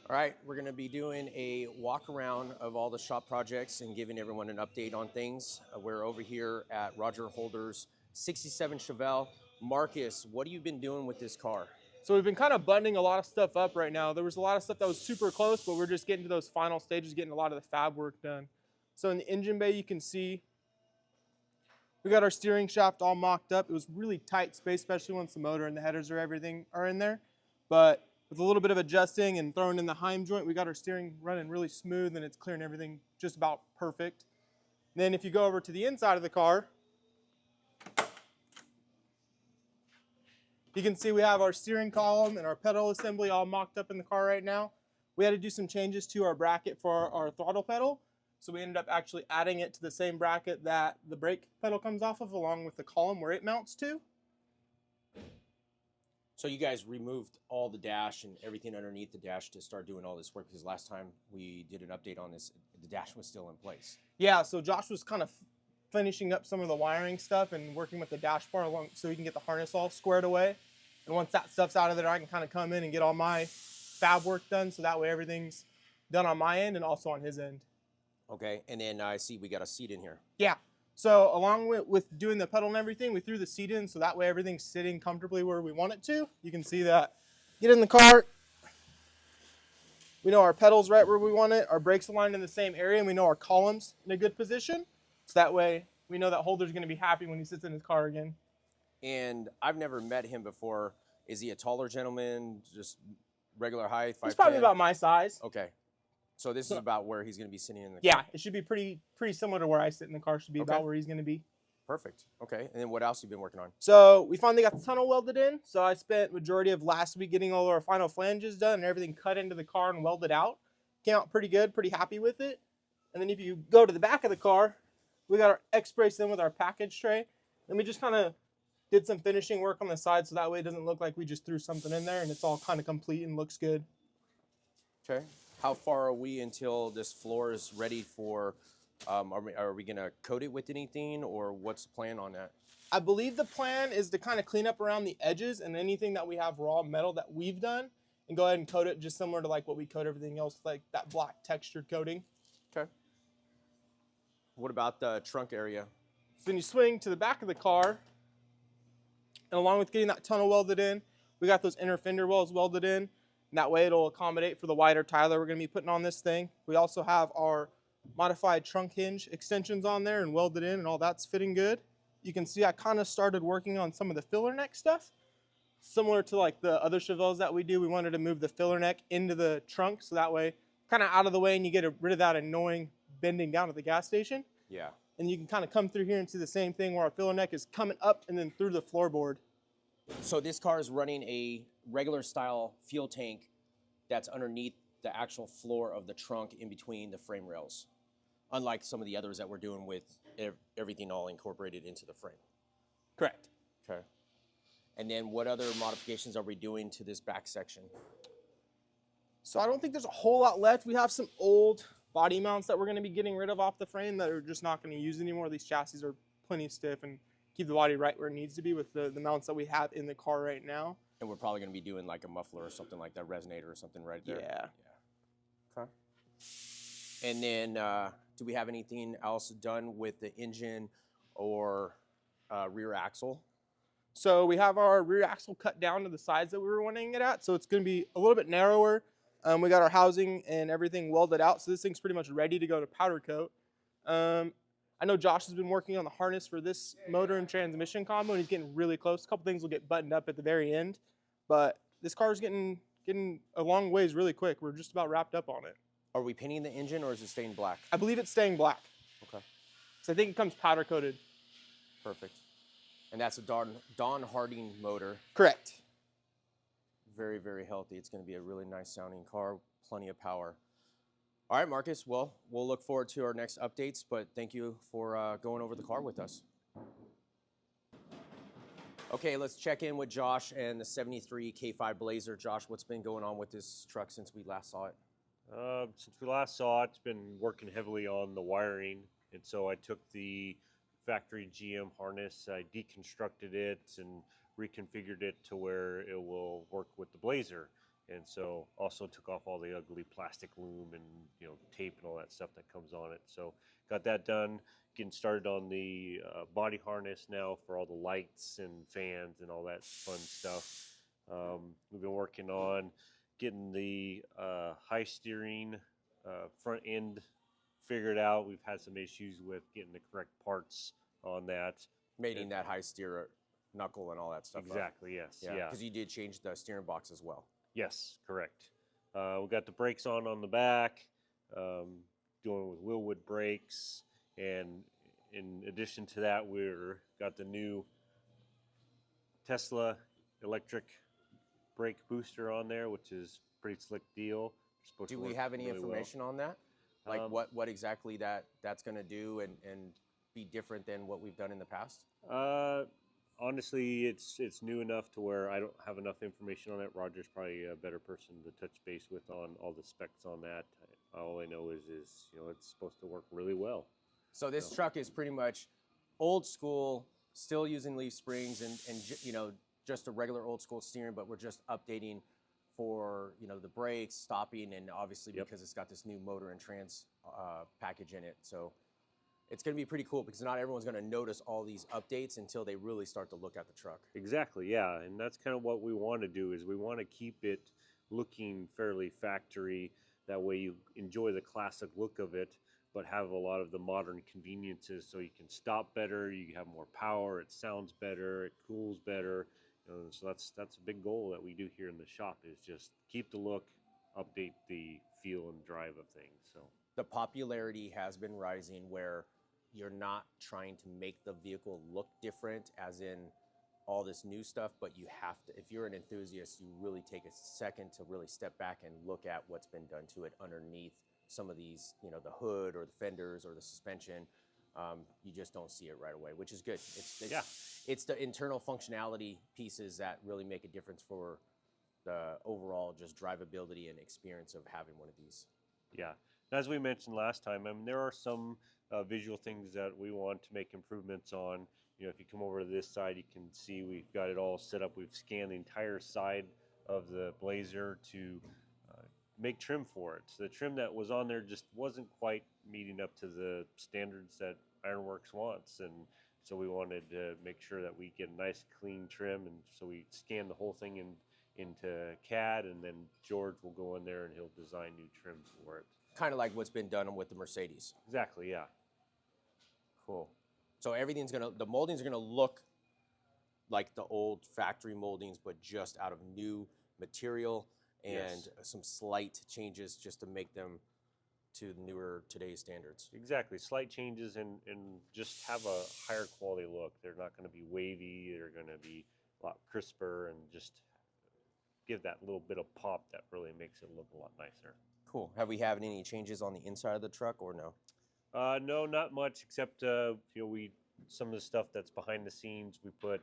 All right, we're going to be doing a walk around of all the shop projects and giving everyone an update on things. We're over here at Roger Holder's 67 Chevelle. Marcus, what have you been doing with this car? So we've been kind of buttoning a lot of stuff up right now. There was a lot of stuff that was super close, but we're just getting to those final stages, getting a lot of the fab work done. So in the engine bay, you can see we got our steering shaft all mocked up. It was really tight space, especially once the motor and the headers or everything are in there. But with a little bit of adjusting and throwing in the Heim joint, we got our steering running really smooth and it's clearing everything just about perfect. And then if you go over to the inside of the car, you can see we have our steering column and our pedal assembly all mocked up in the car right now. We had to do some changes to our bracket for our throttle pedal. So we ended up actually adding it to the same bracket that the brake pedal comes off of, along with the column where it mounts to. So you guys removed all the dash and everything underneath the dash to start doing all this work, because last time we did an update on this, the dash was still in place. Yeah, so Josh was kind of finishing up some of the wiring stuff and working with the dash bar along so he can get the harness all squared away. And once that stuff's out of there, I can kind of come in and get all my fab work done, so that way everything's done on my end and also on his end. Okay, and then I see we got a seat in here. Yeah, so along with doing the pedal and everything, we threw the seat in so that way everything's sitting comfortably where we want it to. You can see that. Get in the car. We know our pedal's right where we want it, our brakes aligned in the same area, and we know our column's in a good position. So that way we know that Holder's gonna be happy when he sits in his car again. And I've never met him before. Is he a taller gentleman, just regular height, 5'10"? He's probably about my size. Okay. So this is about where he's going to be sitting in the car? Yeah, it should be pretty similar to where I sit in the car. Should be about where he's going to be. Perfect. Okay, and then what else have you been working on? So we finally got the tunnel welded in. So I spent majority of last week getting all our final flanges done and everything cut into the car and welded out. Came out pretty good, pretty happy with it. And then if you go to the back of the car, we got our X-brace in with our package tray. Then we just kind of did some finishing work on the side so that way it doesn't look like we just threw something in there, and it's all kind of complete and looks good. Okay. How far are we until this floor is ready for, are we going to coat it with anything, or what's the plan on that? I believe the plan is to kind of clean up around the edges and anything that we have raw metal that we've done and go ahead and coat it just similar to like what we coat everything else, like that black textured coating. Okay. What about the trunk area? So then you swing to the back of the car, and along with getting that tunnel welded in, we got those inner fender wells welded in. And that way it'll accommodate for the wider tire that we're going to be putting on this thing. We also have our modified trunk hinge extensions on there and welded in, and all that's fitting good. You can see I kind of started working on some of the filler neck stuff. Similar to like the other Chevelles that we do, we wanted to move the filler neck into the trunk so that way kind of out of the way and you get rid of that annoying bending down at the gas station. Yeah. And you can kind of come through here and see the same thing where our filler neck is coming up and then through the floorboard. So this car is running a regular style fuel tank that's underneath the actual floor of the trunk in between the frame rails, unlike some of the others that we're doing with everything all incorporated into the frame. Correct. Okay. And then what other modifications are we doing to this back section? So I don't think there's a whole lot left. We have some old body mounts that we're going to be getting rid of off the frame that are just not going to use anymore. These chassis are plenty stiff and keep the body right where it needs to be with the mounts that we have in the car right now. And we're probably going to be doing like a muffler or something like that, resonator or something right there. Yeah. Okay. And then do we have anything else done with the engine or rear axle? So we have our rear axle cut down to the size that we were wanting it at. So it's going to be a little bit narrower. We got our housing and everything welded out. So this thing's pretty much ready to go to powder coat. I know Josh has been working on the harness for this motor and transmission combo, and he's getting really close. A couple things will get buttoned up at the very end, but this car is getting a long ways really quick. We're just about wrapped up on it. Are we painting the engine, or is it staying black? I believe it's staying black. Okay. So I think it comes powder coated. Perfect. And that's a Don Harding motor. Correct. Very, very healthy. It's going to be a really nice sounding car, plenty of power. All right, Marcus, well, we'll look forward to our next updates, but thank you for going over the car with us. Okay, let's check in with Josh and the 73 K5 Blazer. Josh, what's been going on with this truck since we last saw it? Since we last saw it, it's been working heavily on the wiring, and so I took the factory GM harness, I deconstructed it and reconfigured it to where it will work with the Blazer. And so also took off all the ugly plastic loom and tape and all that stuff that comes on it. So got that done. Getting started on the body harness now for all the lights and fans and all that fun stuff. We've been working on getting the high steering front end figured out. We've had some issues with getting the correct parts on that. Mating that high steer knuckle and all that stuff. Exactly, yes. Yeah. Because you did change the steering box as well. Yes, correct. We got the brakes on the back, doing with Willwood brakes, and in addition to that, we're got the new Tesla electric brake booster on there, which is a pretty slick deal. Do we have any information on that? Like what exactly that's going to do and be different than what we've done in the past? Honestly, it's new enough to where I don't have enough information on it. Roger's probably a better person to touch base with on all the specs on that. All I know is it's supposed to work really well. So this truck is pretty much old school, still using leaf springs and just a regular old school steering, but we're just updating for the brakes, stopping, and obviously because it's got this new motor and trans package in it. So it's going to be pretty cool because not everyone's going to notice all these updates until they really start to look at the truck. Exactly, yeah, and that's kind of what we want to do is we want to keep it looking fairly factory. That way you enjoy the classic look of it, but have a lot of the modern conveniences so you can stop better, you have more power, it sounds better, it cools better. So that's a big goal that we do here in the shop is just keep the look, update the feel and drive of things. So the popularity has been rising where you're not trying to make the vehicle look different as in all this new stuff, but you have to, if you're an enthusiast, you really take a second to really step back and look at what's been done to it underneath some of these, the hood or the fenders or the suspension. You just don't see it right away, which is good. It's the internal functionality pieces that really make a difference for the overall just drivability and experience of having one of these. Yeah, as we mentioned last time, there are some visual things that we want to make improvements on. If you come over to this side, you can see we've got it all set up. We've scanned the entire side of the Blazer to make trim for it. So the trim that was on there just wasn't quite meeting up to the standards that Ironworks wants, and so we wanted to make sure that we get a nice clean trim, and so we scanned the whole thing into CAD, and then George will go in there and he'll design new trim for it. Kind of like what's been done with the Mercedes. Exactly, yeah. Cool. So the moldings are gonna look like the old factory moldings, but just out of new material and some slight changes just to make them to newer today's standards. Exactly, slight changes and just have a higher quality look. They're not going to be wavy. They're going to be a lot crisper and just give that little bit of pop that really makes it look a lot nicer. Cool. Have we had any changes on the inside of the truck or no? No, not much except some of the stuff that's behind the scenes. We put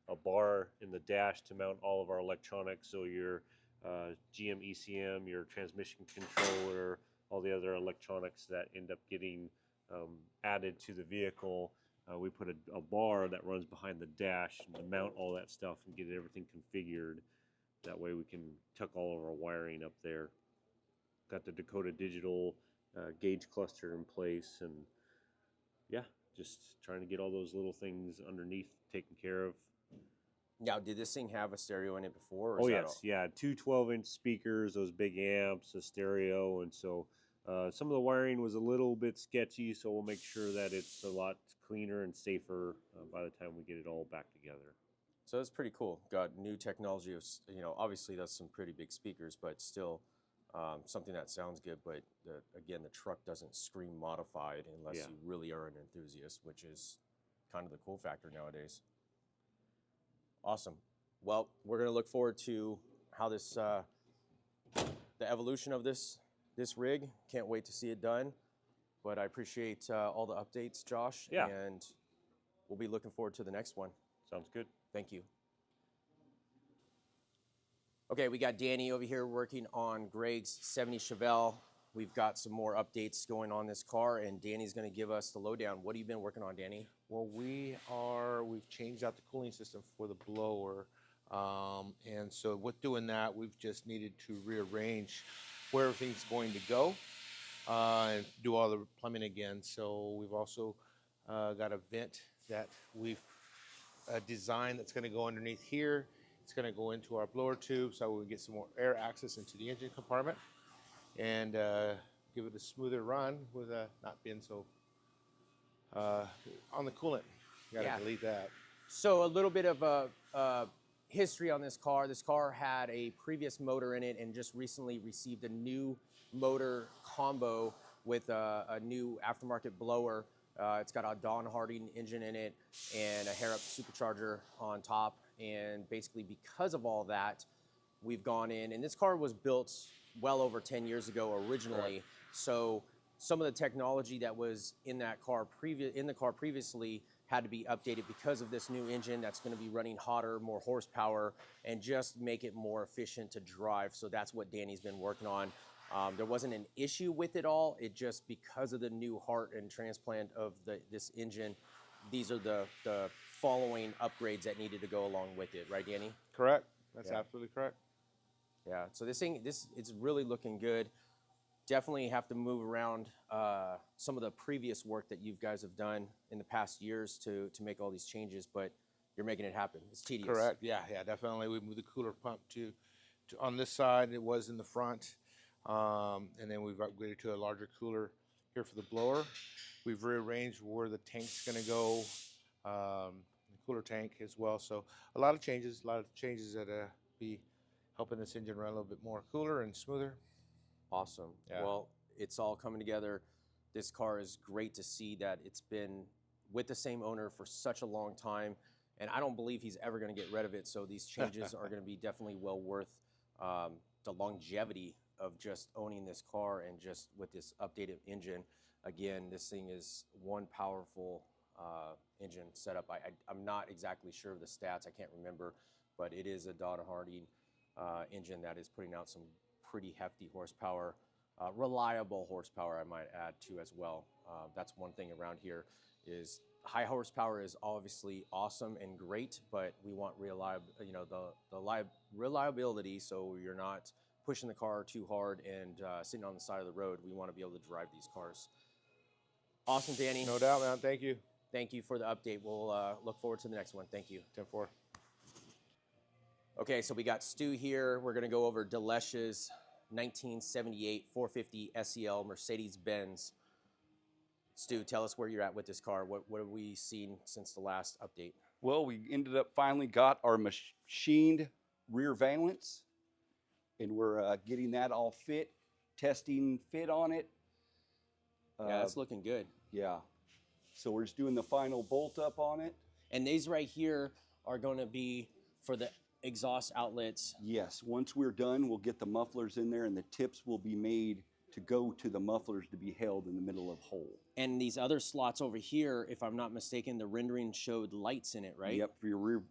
a bar in the dash to mount all of our electronics. So your GM ECM, your transmission controller, all the other electronics that end up getting added to the vehicle. We put a bar that runs behind the dash to mount all that stuff and get everything configured. That way we can tuck all of our wiring up there. Got the Dakota Digital gauge cluster in place, and yeah, just trying to get all those little things underneath taken care of. Now, did this thing have a stereo in it before? Oh yes, yeah, two 12-inch speakers, those big amps, a stereo, and so some of the wiring was a little bit sketchy, so we'll make sure that it's a lot cleaner and safer by the time we get it all back together. So it's pretty cool. Got new technology. Obviously that's some pretty big speakers, but still something that sounds good. But again, the truck doesn't scream modified unless you really are an enthusiast, which is kind of the cool factor nowadays. Awesome. Well, we're going to look forward to how this, the evolution of this rig. Can't wait to see it done. But I appreciate all the updates, Josh. Yeah. And we'll be looking forward to the next one. Sounds good. Thank you. Okay, we got Danny over here working on Greg's 70 Chevelle. We've got some more updates going on this car, and Danny's going to give us the lowdown. What have you been working on, Danny? Well, we've changed out the cooling system for the blower. And so with doing that, we've just needed to rearrange where everything's going to go and do all the plumbing again. So we've also got a vent that we've designed that's going to go underneath here. It's going to go into our blower tube so we get some more air access into the engine compartment and give it a smoother run with not being so on the coolant. You got to Yeah. delete that. So a little bit of a history on this car. This car had a previous motor in it and just recently received a new motor combo with a new aftermarket blower. It's got a Dawn Harding engine in it and a hair-up supercharger on top. And basically because of all that, we've gone in, and this car was built well over 10 years ago originally. Right. So some of the technology that was in that car previously had to be updated because of this new engine that's going to be running hotter, more horsepower, and just make it more efficient to drive. So that's what Danny's been working on. There wasn't an issue with it all. It just, because of the new heart and transplant of this engine, these are the following upgrades that needed to go along with it. Right, Danny? Correct. That's Yeah. absolutely correct. Yeah, so it's really looking good. Definitely have to move around some of the previous work that you guys have done in the past years to make all these changes, but you're making it happen. It's tedious. Correct. Yeah, definitely. We moved the cooler pump to on this side. It was in the front, and then we've upgraded to a larger cooler here for the blower. We've rearranged where the tank's going to go, the cooler tank as well. So a lot of changes that be helping this engine run a little bit more cooler and smoother. Awesome. Yeah. Well, it's all coming together. This car is great to see that it's been with the same owner for such a long time, and I don't believe he's ever going to get rid of it. So these changes are going to be definitely well worth the longevity of just owning this car, and just with this updated engine. Again, this thing is one powerful engine setup. I'm not exactly sure of the stats. I can't remember, but it is a Dawn Harding engine that is putting out some pretty hefty horsepower, reliable horsepower, I might add too as well. That's one thing around here is high horsepower is obviously awesome and great, but we want reliability, so you're not pushing the car too hard and sitting on the side of the road. We want to be able to drive these cars. Awesome, Danny. No doubt, man. Thank you. Thank you for the update. We'll look forward to the next one. Thank you. 10-4. Okay, so we got Stu here. We're going to go over Delesh's 1978 450 SEL Mercedes-Benz. Stu, tell us where you're at with this car. What have we seen since the last update? Well, we ended up finally got our machined rear valance, and we're getting that all fit, testing fit on it. Yeah, that's looking good. Yeah. So we're just doing the final bolt up on it. And these right here are going to be for the exhaust outlets. Yes. Once we're done, we'll get the mufflers in there, and the tips will be made to go to the mufflers to be held in the middle of hole. And these other slots over here, if I'm not mistaken, the rendering showed lights in it, right? Yep,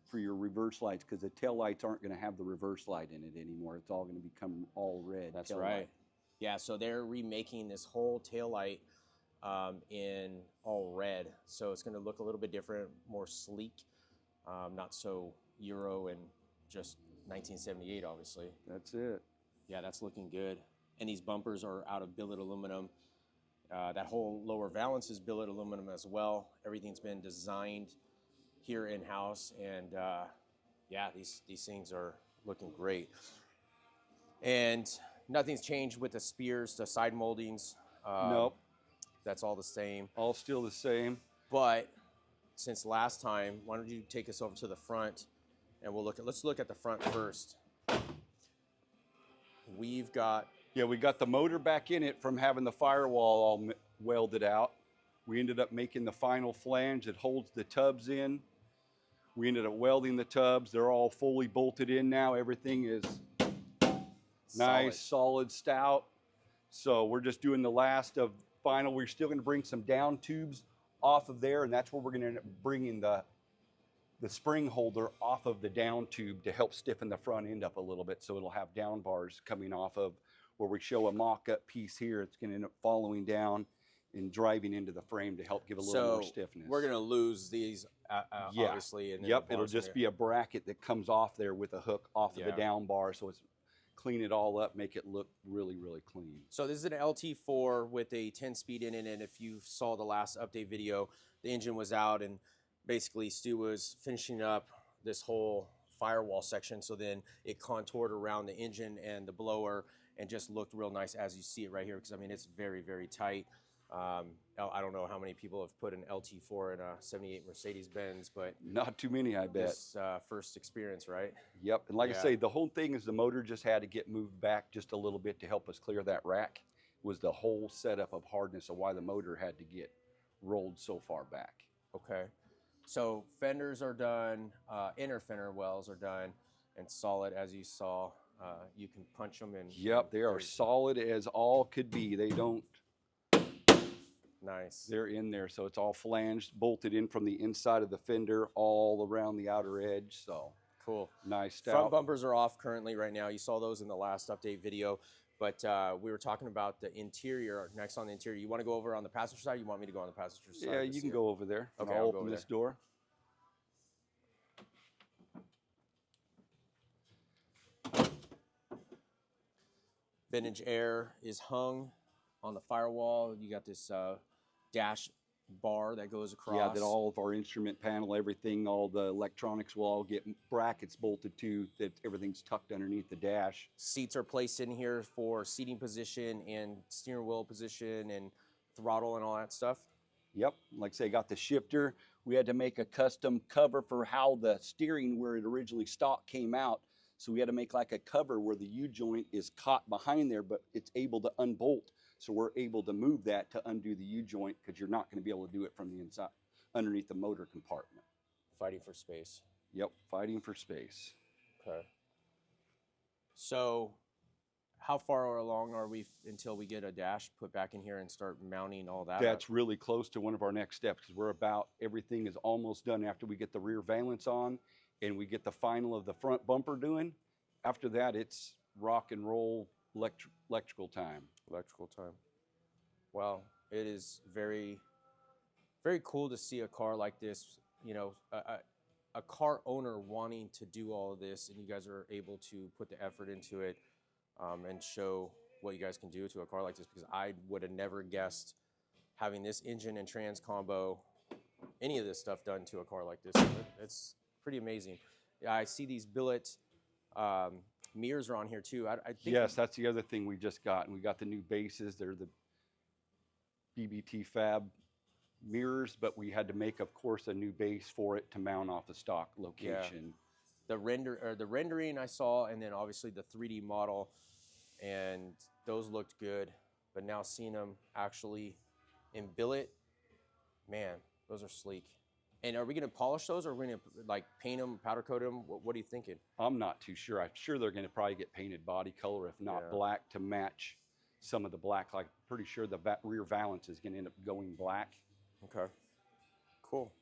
for your reverse lights, because the tail lights aren't going to have the reverse light in it anymore. It's all going to become all red. That's tail right. light. Yeah, so they're remaking this whole tail light in all red. So it's going to look a little bit different, more sleek, not so Euro and just 1978, obviously. That's it. Yeah, that's looking good. And these bumpers are out of billet aluminum. That whole lower valance is billet aluminum as well. Everything's been designed here in-house, and yeah, these things are looking great. And nothing's changed with the spears, the side moldings. Nope. That's all the same. All still the same. But since last time, why don't you take us over to the front, and let's look at the front first. We've got... Yeah, we got the motor back in it from having the firewall all welded out. We ended up making the final flange that holds the tubs in. We ended up welding the tubs. They're all fully bolted in now. Everything is nice, solid, stout. So we're just doing the last of final. We're still going to bring some down tubes off of there, and that's where we're going to end up bringing the spring holder off of the down tube to help stiffen the front end up a little bit, so it'll have down bars coming off of where we show a mock-up piece here. It's going to end up following down and driving into the frame to help give a little more stiffness. We're gonna lose these, Yeah. obviously. And then Yep, the it'll bars in just there. be a bracket that comes off there with a hook off of the Yeah. down bar, so it's clean it all up, make it look really, really clean. So this is an LT4 with a 10-speed in it, and if you saw the last update video, the engine was out, and basically Stu was finishing up this whole firewall section, so then it contoured around the engine and the blower and just looked real nice as you see it right here, because I mean it's very, very tight. I don't know how many people have put an LT4 in a 78 Mercedes-Benz, but Not too many, I bet. this first experience, right? Yep, and like I Yeah. say, the whole thing is the motor just had to get moved back just a little bit to help us clear that rack. It was the whole setup of hardness of why the motor had to get rolled so far back. Okay. So fenders are done, inner fender wells are done, and solid as you saw. You can punch them in. Yep, they are solid as all could be. They don't, Nice. they're in there, so it's all flanged, bolted in from the inside of the fender all around the outer edge, so Cool. nice Front stout. bumpers are off currently right now. You saw those in the last update video, but we were talking about the interior. Next on the interior, you want to go over on the passenger side? You want me to go on the passenger side? Yeah, of you this can here? go over there. and Okay, I'll I'll go open over this there. door. Vintage air is hung on the firewall. You got this dash bar that goes across. Yeah, that all of our instrument panel, everything, all the electronics will all get brackets bolted to, that everything's tucked underneath the dash. Seats are placed in here for seating position and steering wheel position and throttle and all that stuff. Yep, like I say, got the shifter. We had to make a custom cover for how the steering, where it originally stock came out. So we had to make like a cover where the U-joint is caught behind there, but it's able to unbolt. So we're able to move that to undo the U-joint, because you're not going to be able to do it from the inside, underneath the motor compartment. Fighting for space. Yep, fighting for space. Okay. So how far along are we until we get a dash put back in here and start mounting all that? That's really close to one of our next steps, because we're about, everything is almost done after we get the rear valance on and we get the final of the front bumper doing. After that, it's rock and roll electrical time. Electrical time. Well, it is very, very cool to see a car like this, you know, a car owner wanting to do all of this, and you guys are able to put the effort into it and show what you guys can do to a car like this, because I would have never guessed having this engine and trans combo, any of this stuff done to a car like this. It's pretty amazing. Yeah, I see these billet mirrors are on here too. I think Yes, that's the other thing we just got. And we got the new bases. They're the BBT Fab mirrors, but we had to make, of course, a new base for it to mount off the stock location. the rendering I saw, and then obviously the 3D model, and those looked good. But now seeing them actually in billet, man, those are sleek. And are we gonna polish those, or are we gonna like paint them, powder coat them? What are you thinking? I'm not too sure. I'm sure they're going to probably get painted body color, if not Yeah. black, to match some of the black. Like, pretty sure the rear valance is going to end up going black. Okay, cool.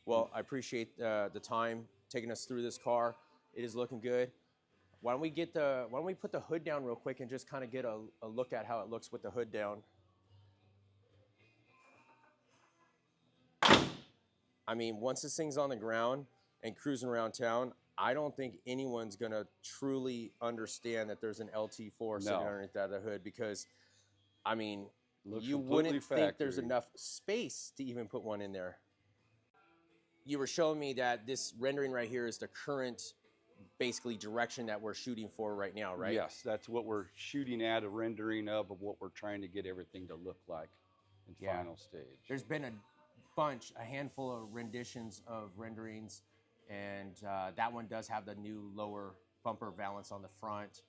Well, I appreciate the time taking us through this car. It is looking good. Why don't we put the hood down real quick and just kind of get a look at how it looks with the hood down. I mean, once this thing's on the ground and cruising around town, I don't think anyone's gonna truly understand that there's an LT4 sitting No. underneath that hood, because, I mean, Looks you completely wouldn't think there's factory. enough space to even put one in there. You were showing me that this rendering right here is the current, basically, direction that we're shooting for right now, right? Yes, that's what we're shooting at, a rendering of what we're trying to get everything to look like in Yeah. final stage. There's been a handful of renditions of renderings, and that one does have the new lower bumper valance on the front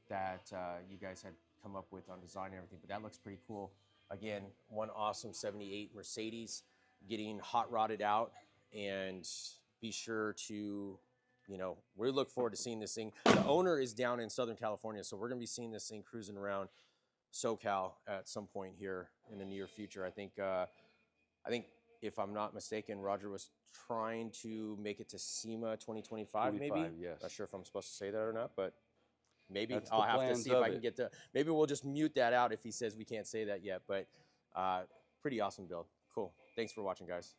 that you guys had come up with on design and everything, but that looks pretty cool. Again, one awesome 78 Mercedes getting hot rodded out, and be sure to, you know, we look forward to seeing this thing. The owner is down in Southern California, so we're gonna be seeing this thing cruising around SoCal at some point here in the near future. I think if I'm not mistaken, Roger was trying to make it to SEMA 2025, maybe? 25, yes. Not sure if I'm supposed to say that or not, but maybe. That's the I'll have to plans see if of I can it. get maybe we'll just mute that out if he says we can't say that yet. But Pretty awesome build. Cool. Thanks for watching, guys.